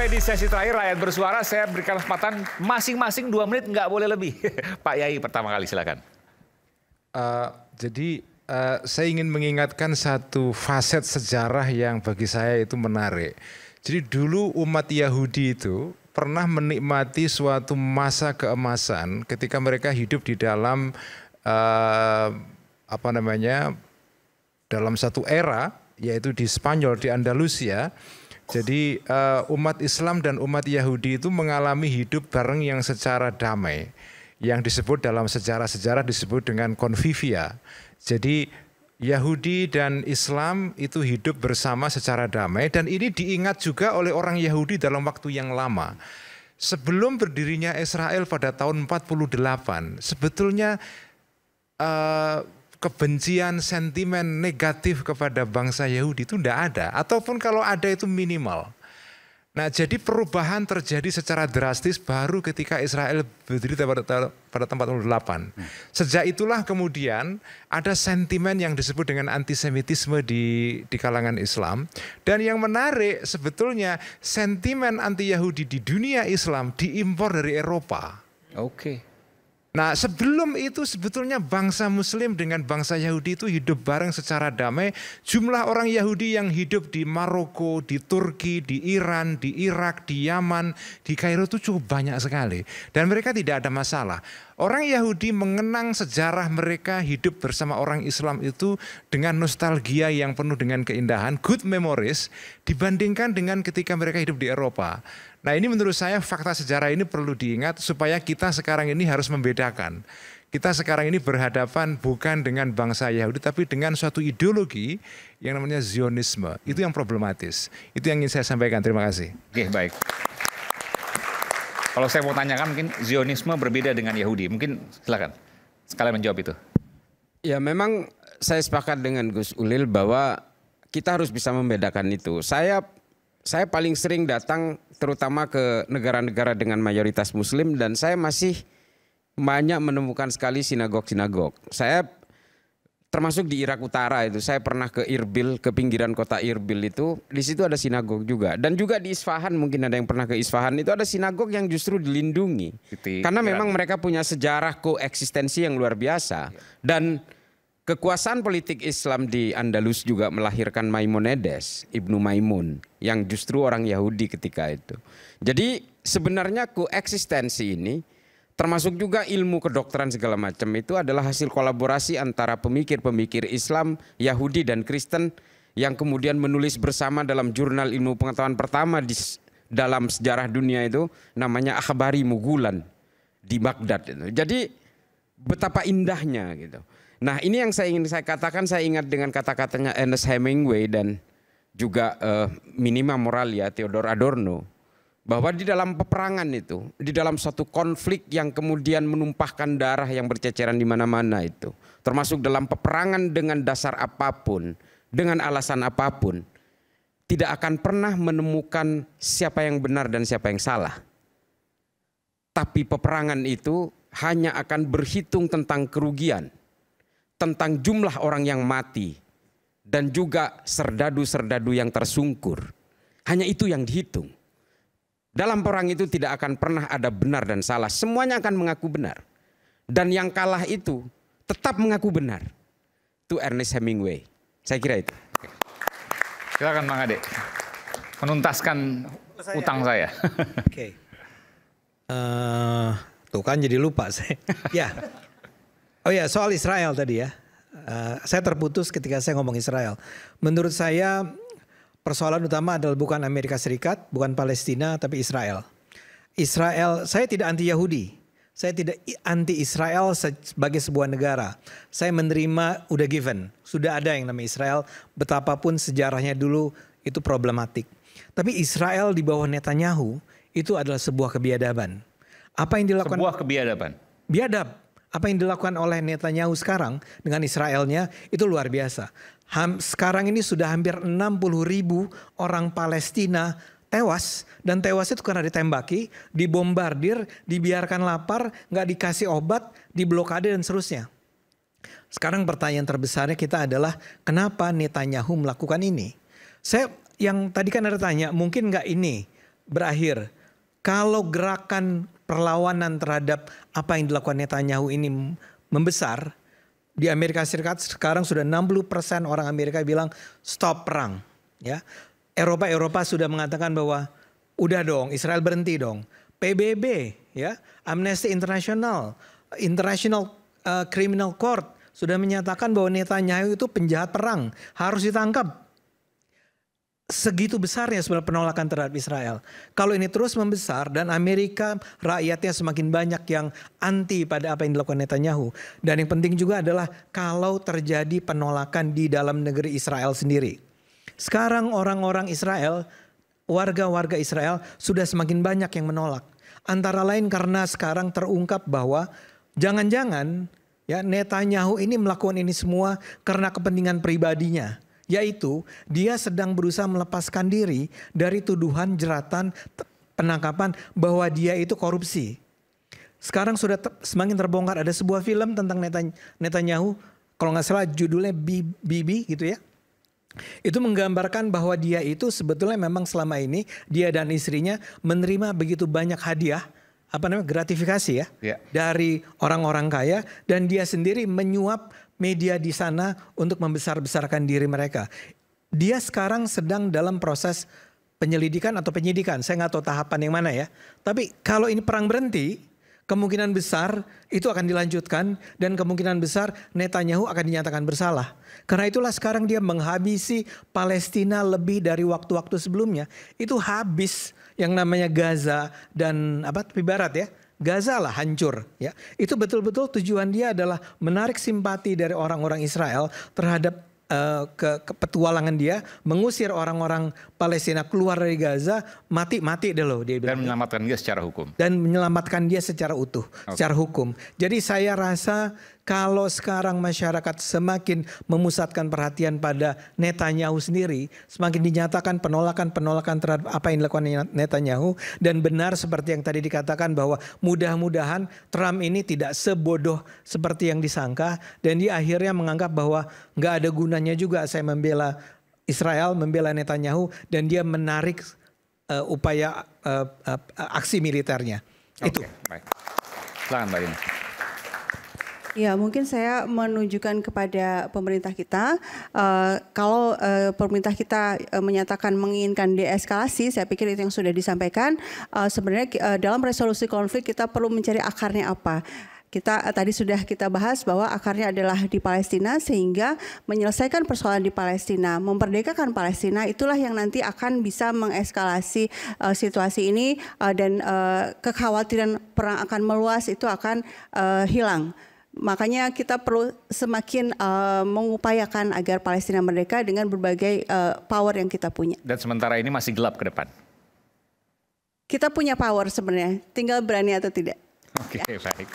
sampai di sesi terakhir rakyat bersuara. Saya berikan kesempatan masing-masing 2 menit, nggak boleh lebih. Pak Yai pertama kali, silakan. Jadi saya ingin mengingatkan satu faset sejarah yang bagi saya itu menarik. Jadi dulu umat Yahudi itu pernah menikmati suatu masa keemasan ketika mereka hidup di dalam dalam satu era, yaitu di Spanyol, di Andalusia. Jadi umat Islam dan umat Yahudi itu mengalami hidup bareng yang secara damai, yang disebut dalam sejarah-sejarah disebut dengan convivia. Jadi Yahudi dan Islam itu hidup bersama secara damai, dan ini diingat juga oleh orang Yahudi dalam waktu yang lama. Sebelum berdirinya Israel pada tahun 48, sebetulnya kebencian, sentimen negatif kepada bangsa Yahudi itu tidak ada. Ataupun kalau ada itu minimal. Nah, jadi perubahan terjadi secara drastis baru ketika Israel berdiri pada tahun 48. Sejak itulah kemudian ada sentimen yang disebut dengan antisemitisme di kalangan Islam. Dan yang menarik sebetulnya sentimen anti-Yahudi di dunia Islam diimpor dari Eropa. Oke. Nah, sebelum itu sebetulnya bangsa Muslim dengan bangsa Yahudi itu hidup bareng secara damai. Jumlah orang Yahudi yang hidup di Maroko, di Turki, di Iran, di Irak, di Yaman, di Kairo itu cukup banyak sekali. Dan mereka tidak ada masalah. Orang Yahudi mengenang sejarah mereka hidup bersama orang Islam itu dengan nostalgia yang penuh dengan keindahan, good memories, dibandingkan dengan ketika mereka hidup di Eropa. Nah, ini menurut saya fakta sejarah ini perlu diingat supaya kita sekarang ini harus membedakan. Kita sekarang ini berhadapan bukan dengan bangsa Yahudi tapi dengan suatu ideologi yang namanya Zionisme. Itu yang problematis. Itu yang ingin saya sampaikan. Terima kasih. Oke, baik. Kalau saya mau tanyakan mungkin Zionisme berbeda dengan Yahudi. Mungkin silakan sekalian menjawab itu. Ya, memang saya sepakat dengan Gus Ulil bahwa kita harus bisa membedakan itu. Saya paling sering datang terutama ke negara-negara dengan mayoritas Muslim, dan saya masih banyak menemukan sekali sinagog-sinagog. Saya termasuk di Irak Utara itu, saya pernah ke Irbil, ke pinggiran kota Irbil itu, di situ ada sinagog juga. Dan juga di Isfahan, mungkin ada yang pernah ke Isfahan, itu ada sinagog yang justru dilindungi. Karena memang mereka punya sejarah koeksistensi yang luar biasa. Dan kekuasaan politik Islam di Andalus juga melahirkan Maimonides, Ibnu Maimun, yang justru orang Yahudi ketika itu. Jadi sebenarnya koeksistensi ini, termasuk juga ilmu kedokteran segala macam, itu adalah hasil kolaborasi antara pemikir-pemikir Islam, Yahudi dan Kristen yang kemudian menulis bersama dalam jurnal ilmu pengetahuan pertama dalam sejarah dunia itu, namanya Akhbari Mugulan di Baghdad. Jadi betapa indahnya gitu. Nah, ini yang saya ingin saya katakan, saya ingat dengan kata-katanya Ernest Hemingway dan juga Minima Moralia, Theodor Adorno, bahwa di dalam peperangan itu, di dalam suatu konflik yang kemudian menumpahkan darah yang berceceran di mana-mana itu, termasuk dalam peperangan dengan dasar apapun, dengan alasan apapun, tidak akan pernah menemukan siapa yang benar dan siapa yang salah. Tapi peperangan itu hanya akan berhitung tentang kerugian, tentang jumlah orang yang mati, dan juga serdadu-serdadu yang tersungkur. Hanya itu yang dihitung. Dalam perang itu tidak akan pernah ada benar dan salah. Semuanya akan mengaku benar. Dan yang kalah itu tetap mengaku benar. Itu Ernest Hemingway. Saya kira itu. Silakan Mang Ade. Menuntaskan utang saya. Oke. Tuh kan jadi lupa saya. Ya. Oh ya, soal Israel tadi ya. Saya terputus ketika saya ngomong Israel. Menurut saya persoalan utama adalah bukan Amerika Serikat, bukan Palestina, tapi Israel. Israel, saya tidak anti Yahudi. Saya tidak anti Israel sebagai sebuah negara. Saya menerima udah given. Sudah ada yang namanya Israel, betapapun sejarahnya dulu itu problematik. Tapi Israel di bawah Netanyahu itu adalah sebuah kebiadaban. Apa yang dilakukan? Sebuah kebiadaban. Biadab. Apa yang dilakukan oleh Netanyahu sekarang dengan Israelnya itu luar biasa. Sekarang ini sudah hampir 60.000 orang Palestina tewas. Dan tewas itu karena ditembaki, dibombardir, dibiarkan lapar, nggak dikasih obat, diblokade dan seterusnya. Sekarang pertanyaan terbesarnya kita adalah kenapa Netanyahu melakukan ini? Yang tadi kan ada tanya, mungkin nggak ini berakhir. Kalau gerakan perlawanan terhadap apa yang dilakukan Netanyahu ini membesar, di Amerika Serikat sekarang sudah 60% orang Amerika bilang stop perang. Ya, Eropa sudah mengatakan bahwa udah dong, Israel berhenti dong. PBB, ya, Amnesty International, International Criminal Court sudah menyatakan bahwa Netanyahu itu penjahat perang, harus ditangkap. Segitu besarnya sebenarnya penolakan terhadap Israel. Kalau ini terus membesar dan Amerika rakyatnya semakin banyak yang anti pada apa yang dilakukan Netanyahu. Dan yang penting juga adalah kalau terjadi penolakan di dalam negeri Israel sendiri. Sekarang orang-orang Israel, warga-warga Israel sudah semakin banyak yang menolak. Antara lain karena sekarang terungkap bahwa jangan-jangan ya Netanyahu ini melakukan ini semua karena kepentingan pribadinya. Yaitu dia sedang berusaha melepaskan diri dari tuduhan jeratan penangkapan bahwa dia itu korupsi. Sekarang sudah semakin terbongkar, ada sebuah film tentang Netanyahu, kalau nggak salah judulnya Bibi gitu ya. Itu menggambarkan bahwa dia itu sebetulnya memang selama ini dia dan istrinya menerima begitu banyak hadiah, gratifikasi ya, dari orang-orang kaya, dan dia sendiri menyuap media di sana untuk membesar-besarkan diri mereka. Dia sekarang sedang dalam proses penyelidikan atau penyidikan. Saya nggak tahu tahapan yang mana ya. Tapi kalau ini perang berhenti, kemungkinan besar itu akan dilanjutkan dan kemungkinan besar Netanyahu akan dinyatakan bersalah. Karena itulah sekarang dia menghabisi Palestina lebih dari waktu-waktu sebelumnya. Itu habis yang namanya Gaza dan tepi barat ya. Gaza lah hancur ya. Itu betul-betul tujuan dia adalah menarik simpati dari orang-orang Israel terhadap kepetualangan dia, mengusir orang-orang Palestina keluar dari Gaza, mati deh loh dia bilang. Dan menyelamatkan dia secara hukum. Dan menyelamatkan dia secara utuh, secara hukum. Jadi saya rasa kalau sekarang masyarakat semakin memusatkan perhatian pada Netanyahu sendiri, semakin dinyatakan penolakan terhadap apa yang dilakukan Netanyahu, dan benar seperti yang tadi dikatakan bahwa mudah-mudahan Trump ini tidak sebodoh seperti yang disangka, dan dia akhirnya menganggap bahwa nggak ada gunanya juga saya membela Israel, membela Netanyahu, dan dia menarik upaya aksi militernya. Itu. Baik. Silakan Mbak Yuni. Ya, mungkin saya menunjukkan kepada pemerintah kita, kalau pemerintah kita menyatakan menginginkan deeskalasi, saya pikir itu yang sudah disampaikan. Sebenarnya dalam resolusi konflik kita perlu mencari akarnya apa. Tadi sudah kita bahas bahwa akarnya adalah di Palestina, sehingga menyelesaikan persoalan di Palestina, memperdekakan Palestina, itulah yang nanti akan bisa mengeskalasi situasi ini, dan kekhawatiran perang akan meluas itu akan hilang. Makanya kita perlu semakin mengupayakan agar Palestina merdeka dengan berbagai power yang kita punya. Dan sementara ini masih gelap ke depan. Kita punya power sebenarnya, tinggal berani atau tidak. Oke, baik.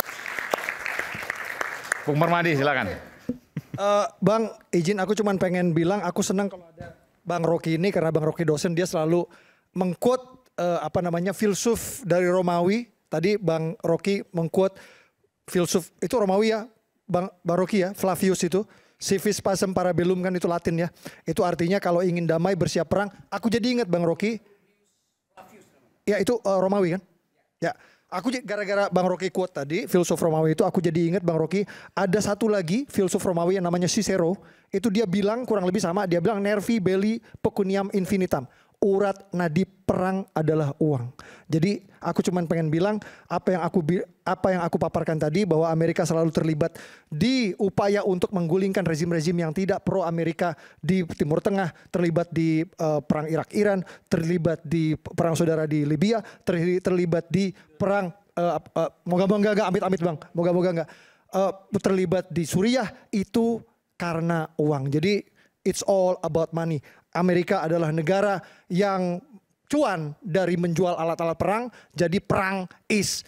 Bung Permadi silakan. Bang, izin aku cuma pengen bilang aku senang kalau ada Bang Rocky ini, karena Bang Rocky dosen dia selalu mengquote filsuf dari Romawi. Tadi Bang Rocky mengquote filsuf itu Romawi ya, Bang Rocky ya, Flavius itu. Civis pacem parabellum kan itu Latin ya. Itu artinya kalau ingin damai bersiap perang. Aku jadi ingat Bang Rocky. Ya itu Romawi kan. Ya, aku gara-gara Bang Rocky quote tadi filsuf Romawi itu, aku jadi ingat Bang Rocky. Ada satu lagi filsuf Romawi yang namanya Cicero. Itu dia bilang kurang lebih sama. Dia bilang nervi belli pecuniam infinitam. Urat nadi perang adalah uang. Jadi aku cuma pengen bilang apa yang aku paparkan tadi, bahwa Amerika selalu terlibat di upaya untuk menggulingkan rezim-rezim yang tidak pro Amerika di Timur Tengah, terlibat di perang Irak-Iran, terlibat di perang saudara di Libya, terlibat di perang moga-moga enggak, amit-amit Bang, moga-moga enggak, terlibat di Suriah, itu karena uang. Jadi it's all about money. Amerika adalah negara yang cuan dari menjual alat-alat perang. Jadi perang is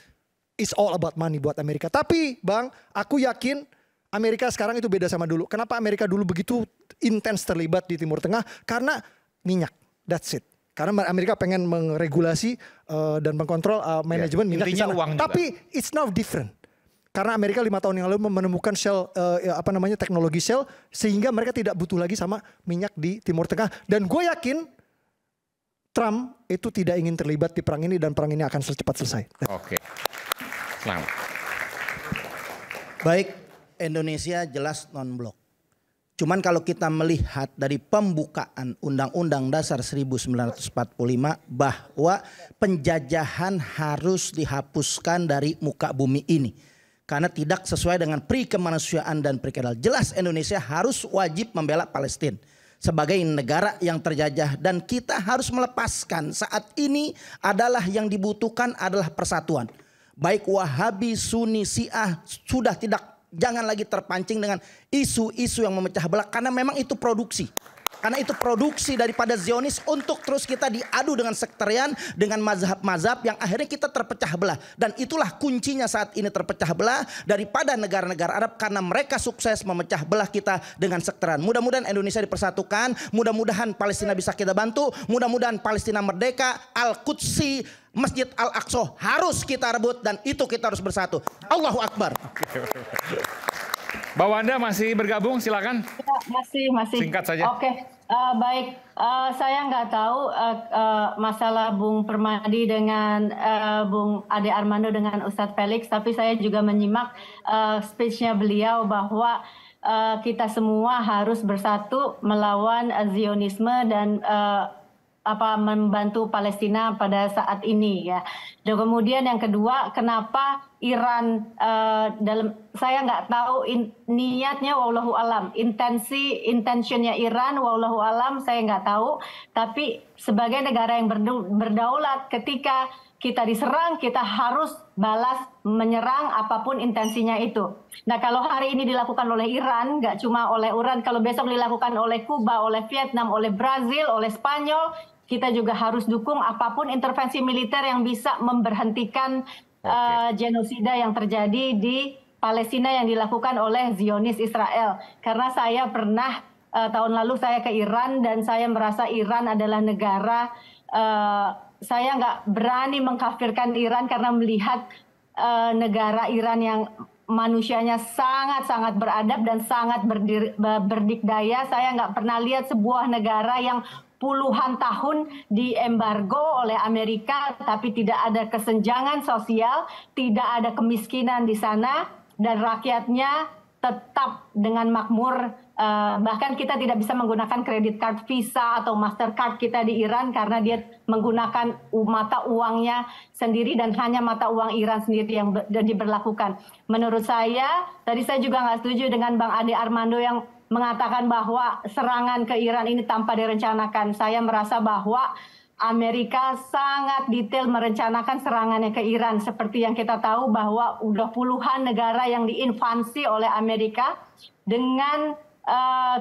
all about money buat Amerika. Tapi Bang, aku yakin Amerika sekarang itu beda sama dulu. Kenapa Amerika dulu begitu intens terlibat di Timur Tengah? Karena minyak, that's it. Karena Amerika pengen meregulasi dan mengkontrol manajemen minyak di sana. Tapi it's now different. Karena Amerika 5 tahun yang lalu menemukan teknologi shell, sehingga mereka tidak butuh lagi sama minyak di Timur Tengah. Dan gue yakin Trump itu tidak ingin terlibat di perang ini dan perang ini akan cepat selesai. Oke. Selamat. Baik, Indonesia jelas non-blok. Cuman kalau kita melihat dari pembukaan Undang-Undang Dasar 1945 bahwa penjajahan harus dihapuskan dari muka bumi ini. Karena tidak sesuai dengan pri kemanusiaan dan pri keadilan. Jelas Indonesia harus wajib membela Palestina sebagai negara yang terjajah. Dan kita harus melepaskan saat ini adalah yang dibutuhkan adalah persatuan. Baik Wahabi, Sunni, Syiah sudah jangan lagi terpancing dengan isu-isu yang memecah belah. Karena memang itu produksi. Karena itu produksi daripada Zionis untuk terus kita diadu dengan sektarian, dengan mazhab-mazhab yang akhirnya kita terpecah belah. Dan itulah kuncinya saat ini terpecah belah daripada negara-negara Arab. Karena mereka sukses memecah belah kita dengan sektarian. Mudah-mudahan Indonesia dipersatukan. Mudah-mudahan Palestina bisa kita bantu. Mudah-mudahan Palestina merdeka. Al-Qudsi, Masjid Al-Aqsa harus kita rebut. Dan itu kita harus bersatu. Allahu Akbar. Mbak Wanda masih bergabung, silakan. Ya, masih. Singkat saja. Oke, baik. Saya nggak tahu masalah Bung Permadi dengan Bung Ade Armando dengan Ustadz Felix, tapi saya juga menyimak speech-nya beliau bahwa kita semua harus bersatu melawan Zionisme dan membantu Palestina pada saat ini ya. Dan kemudian yang kedua, kenapa Iran saya nggak tahu niatnya wallahu alam, intentionnya Iran wallahu alam saya nggak tahu. Tapi sebagai negara yang berdaulat, ketika kita diserang kita harus balas menyerang apapun intensinya itu. Nah kalau hari ini dilakukan oleh Iran, nggak cuma oleh Iran, kalau besok dilakukan oleh Kuba, oleh Vietnam, oleh Brazil, oleh Spanyol, kita juga harus dukung apapun intervensi militer yang bisa memberhentikan genosida yang terjadi di Palestina yang dilakukan oleh Zionis Israel. Karena saya pernah tahun lalu saya ke Iran dan saya merasa Iran adalah negara, saya nggak berani mengkafirkan Iran karena melihat negara Iran yang manusianya sangat-sangat beradab dan sangat berdikdaya. Saya nggak pernah lihat sebuah negara yang puluhan tahun diembargo oleh Amerika, tapi tidak ada kesenjangan sosial, tidak ada kemiskinan di sana, dan rakyatnya tetap dengan makmur. Bahkan kita tidak bisa menggunakan kredit card Visa atau Mastercard kita di Iran karena dia menggunakan mata uangnya sendiri dan hanya mata uang Iran sendiri yang diberlakukan. Menurut saya, tadi saya juga nggak setuju dengan Bang Ade Armando yang mengatakan bahwa serangan ke Iran ini tanpa direncanakan. Saya merasa bahwa Amerika sangat detail merencanakan serangannya ke Iran. Seperti yang kita tahu bahwa udah puluhan negara yang diinvasi oleh Amerika dengan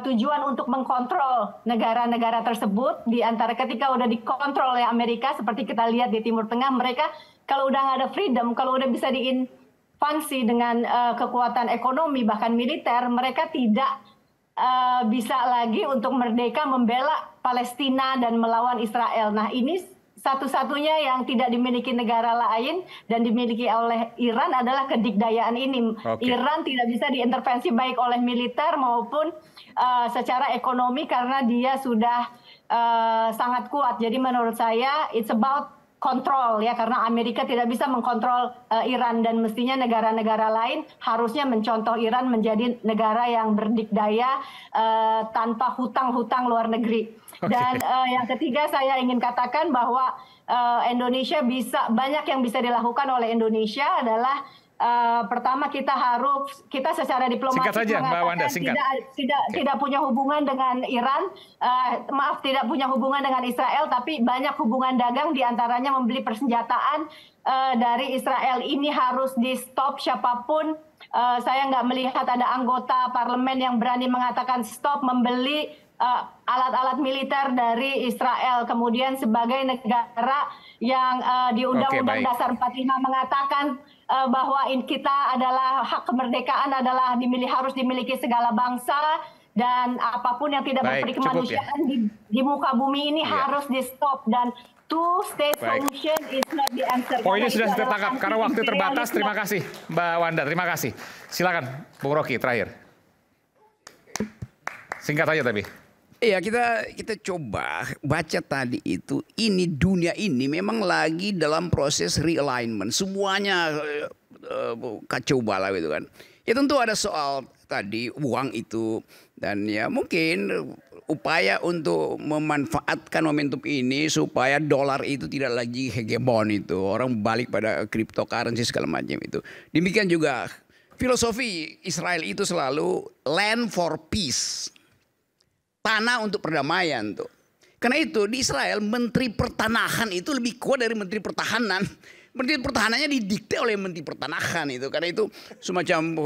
tujuan untuk mengkontrol negara-negara tersebut. Di antara ketika udah dikontrol oleh Amerika, seperti kita lihat di Timur Tengah, mereka kalau udah nggak ada freedom, kalau udah bisa diinvasi dengan kekuatan ekonomi bahkan militer, mereka tidak bisa lagi untuk merdeka membela Palestina dan melawan Israel. Nah ini satu-satunya yang tidak dimiliki negara lain dan dimiliki oleh Iran adalah kedikdayaan ini. Iran tidak bisa diintervensi baik oleh militer maupun secara ekonomi karena dia sudah sangat kuat. Jadi menurut saya it's about kontrol ya, karena Amerika tidak bisa mengkontrol Iran dan mestinya negara-negara lain harusnya mencontoh Iran menjadi negara yang berdikdaya tanpa hutang-hutang luar negeri. Dan yang ketiga saya ingin katakan bahwa Indonesia banyak yang bisa dilakukan oleh Indonesia adalah pertama kita secara diplomatik mengatakan tidak punya hubungan dengan Iran, tidak punya hubungan dengan Israel, tapi banyak hubungan dagang, diantaranya membeli persenjataan dari Israel. Ini harus di stop siapapun. Saya nggak melihat ada anggota parlemen yang berani mengatakan stop membeli alat-alat militer dari Israel. Kemudian sebagai negara yang di Undang-Undang Dasar 45 mengatakan bahwa kita adalah hak kemerdekaan adalah harus dimiliki segala bangsa dan apapun yang tidak berperi kemanusiaan di muka bumi ini harus di stop, dan two-state solution is not the answer. Poinnya sudah tertangkap karena waktu terbatas. Terima kasih Mbak Wanda, terima kasih. Silakan Bung Rocky terakhir. Singkat aja tapi. Iya, kita coba baca tadi itu, ini dunia ini memang lagi dalam proses realignment, semuanya kacau balau gitu kan. Ya tentu ada soal tadi uang itu, dan ya mungkin upaya untuk memanfaatkan momentum ini supaya dolar itu tidak lagi hegemon itu, orang balik pada cryptocurrency segala macam itu. Demikian juga filosofi Israel itu selalu land for peace, tanah untuk perdamaian tuh. Karena itu di Israel menteri pertanahan itu lebih kuat dari menteri pertahanan. Menteri pertahanannya didikte oleh menteri pertanahan itu, karena itu semacam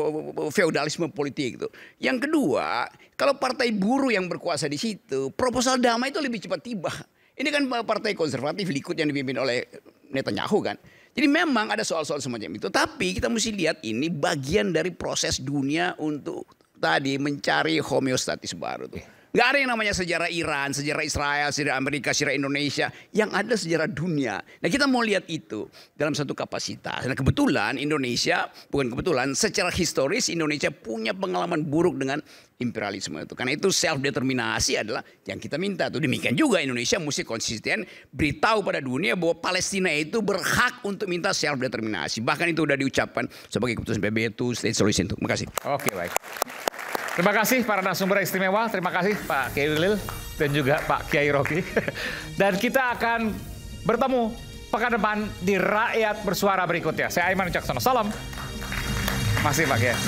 feodalisme politik itu. Yang kedua, kalau partai buruh yang berkuasa di situ, proposal damai itu lebih cepat tiba. Ini kan partai konservatif Likud yang dipimpin oleh Netanyahu kan. Jadi memang ada soal-soal semacam itu. Tapi kita mesti lihat ini bagian dari proses dunia untuk tadi mencari homeostatis baru tuh. Gak ada yang namanya sejarah Iran, sejarah Israel, sejarah Amerika, sejarah Indonesia. Yang ada sejarah dunia. Nah kita mau lihat itu dalam satu kapasitas. Nah kebetulan Indonesia, bukan kebetulan, secara historis Indonesia punya pengalaman buruk dengan imperialisme itu. Karena itu self-determinasi adalah yang kita minta. Tuh. Demikian juga Indonesia mesti konsisten beritahu pada dunia bahwa Palestina itu berhak untuk minta self-determinasi. Bahkan itu sudah diucapkan sebagai keputusan PBB itu, state solution itu. Terima kasih. Oke, baik. Terima kasih para narasumber istimewa. Terima kasih Pak Kiai Ulil dan juga Pak Kiai Rocky. Dan kita akan bertemu pekan depan di Rakyat Bersuara berikutnya. Saya Aiman Wicaksono. Salam. Masih Pak Kiai.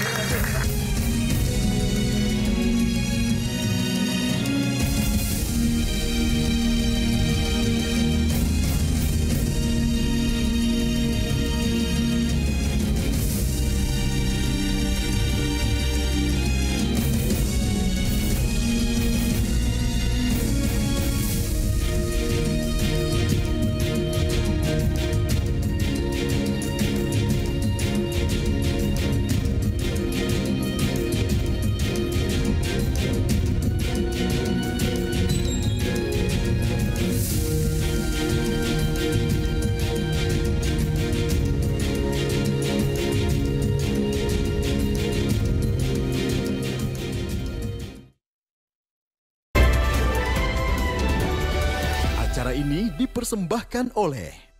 Acara ini dipersembahkan oleh